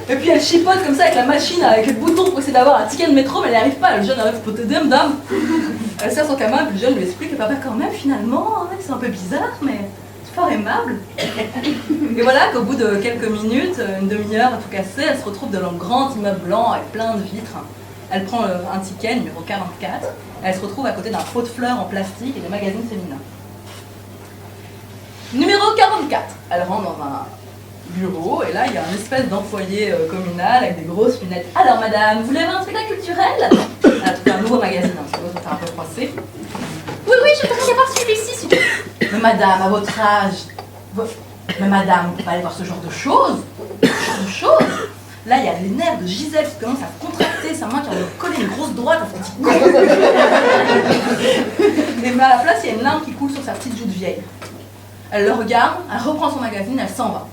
Et puis elle chipote comme ça avec la machine, avec le bouton pour essayer d'avoir un ticket de métro, mais elle n'y arrive pas. Le jeune arrive, dame. Elle sert son camarade, puis le jeune lui explique que papa, quand même, finalement, ouais, c'est un peu bizarre, mais c'est fort aimable. Et voilà qu'au bout de quelques minutes, une demi-heure à tout casser, elle se retrouve dans un grand immeuble blanc avec plein de vitres. Elle prend un ticket, numéro 44. Elle se retrouve à côté d'un pot de fleurs en plastique et des magazines féminins. Numéro 44. Elle rentre dans un bureau et là il y a un espèce d'employé communal avec des grosses lunettes. Alors madame, vous voulez avoir un spectacle culturel? Elle a trouvé un nouveau magazine, hein, parce que l'autre était un peu froissé. Oui, je voudrais avoir celui-ci, s'il vous plaît. Mais madame, à votre âge, mais madame, vous ne pouvez pas aller voir ce genre de choses. Là, il y a les nerfs de Gisèle qui commencent à contracter, sa main qui a collé une grosse droite à son petit cou. Et à la place, il y a une larme qui coule sur sa petite joue de vieille. Elle le regarde, elle reprend son magazine, elle s'en va.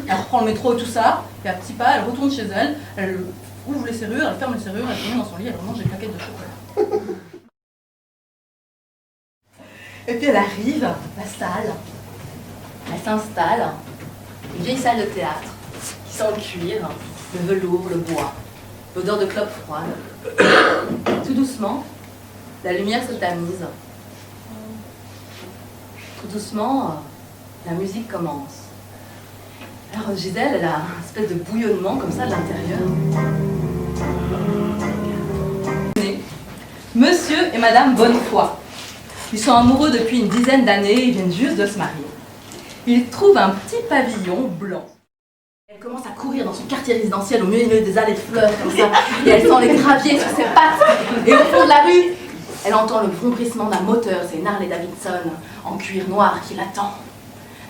Elle reprend le métro et tout ça, et à petits pas, elle retourne chez elle, elle ouvre les serrures, elle ferme les serrures, elle se met dans son lit, elle mange des plaquettes de chocolat. Et puis elle arrive, la salle, elle s'installe, une vieille salle de théâtre, qui sent le cuir, le velours, le bois, l'odeur de clope froide. Tout doucement, la lumière se tamise. Tout doucement, la musique commence. Alors Gisèle, elle a une espèce de bouillonnement comme ça de l'intérieur. Monsieur et Madame Bonnefoy. Ils sont amoureux depuis une dizaine d'années, ils viennent juste de se marier. Ils trouvent un petit pavillon blanc. Elle commence à courir dans son quartier résidentiel au milieu des allées de fleurs comme ça, et elle sent les graviers sur ses pattes. Et au fond de la rue, elle entend le vrombissement d'un moteur, c'est une Harley Davidson en cuir noir qui l'attend.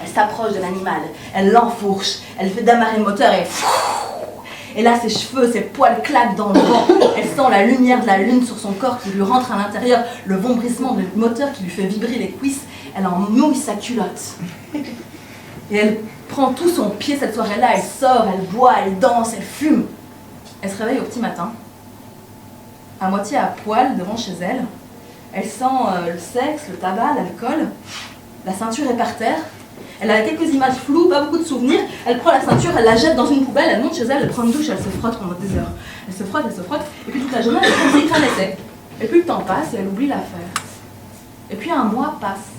Elle s'approche de l'animal, elle l'enfourche, elle fait démarrer le moteur et là ses cheveux, ses poils claquent dans le vent. Elle sent la lumière de la lune sur son corps qui lui rentre à l'intérieur, le vombrissement du moteur qui lui fait vibrer les cuisses. Elle en mouille sa culotte. Et elle prend tout son pied cette soirée-là, elle sort, elle boit, elle danse, elle fume. Elle se réveille au petit matin, à moitié à poil devant chez elle. Elle sent le sexe, le tabac, l'alcool. La ceinture est par terre. Elle a quelques images floues, pas beaucoup de souvenirs. Elle prend la ceinture, elle la jette dans une poubelle, elle monte chez elle, elle prend une douche, elle se frotte pendant des heures. Elle se frotte, et puis toute la journée, elle est comme si rien n'était. Et puis le temps passe et elle oublie l'affaire. Et puis un mois passe.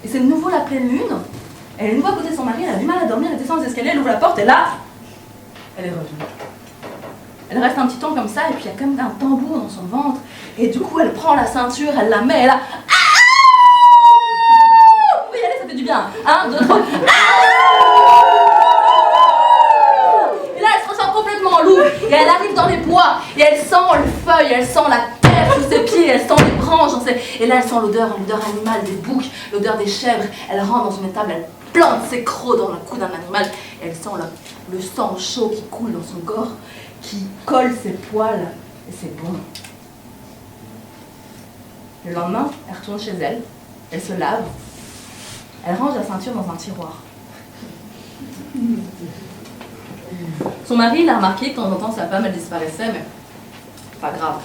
Et c'est de nouveau la pleine lune. Elle est de nouveau à côté de son mari, elle a du mal à dormir, elle descend les escaliers, elle ouvre la porte et là, elle est revenue. Elle reste un petit temps comme ça, et puis il y a comme un tambour dans son ventre. Et du coup, elle prend la ceinture, elle la met, et là... Oui, allez, ça fait du bien. 1, 2, 3... Et là, elle se ressent complètement en loup. Et elle arrive dans les bois, et elle sent les feuilles, elle sent la terre sous ses pieds, elle sent les branches. Et là, elle sent l'odeur animale des boucs, l'odeur des chèvres. Elle rentre dans une étable, elle plante ses crocs dans le cou d'un animal. Et elle sent le sang chaud qui coule dans son corps, qui colle ses poils, et c'est bon. Le lendemain, elle retourne chez elle, elle se lave, elle range la ceinture dans un tiroir. Son mari, il a remarqué que de temps en temps sa femme, elle disparaissait, mais pas grave.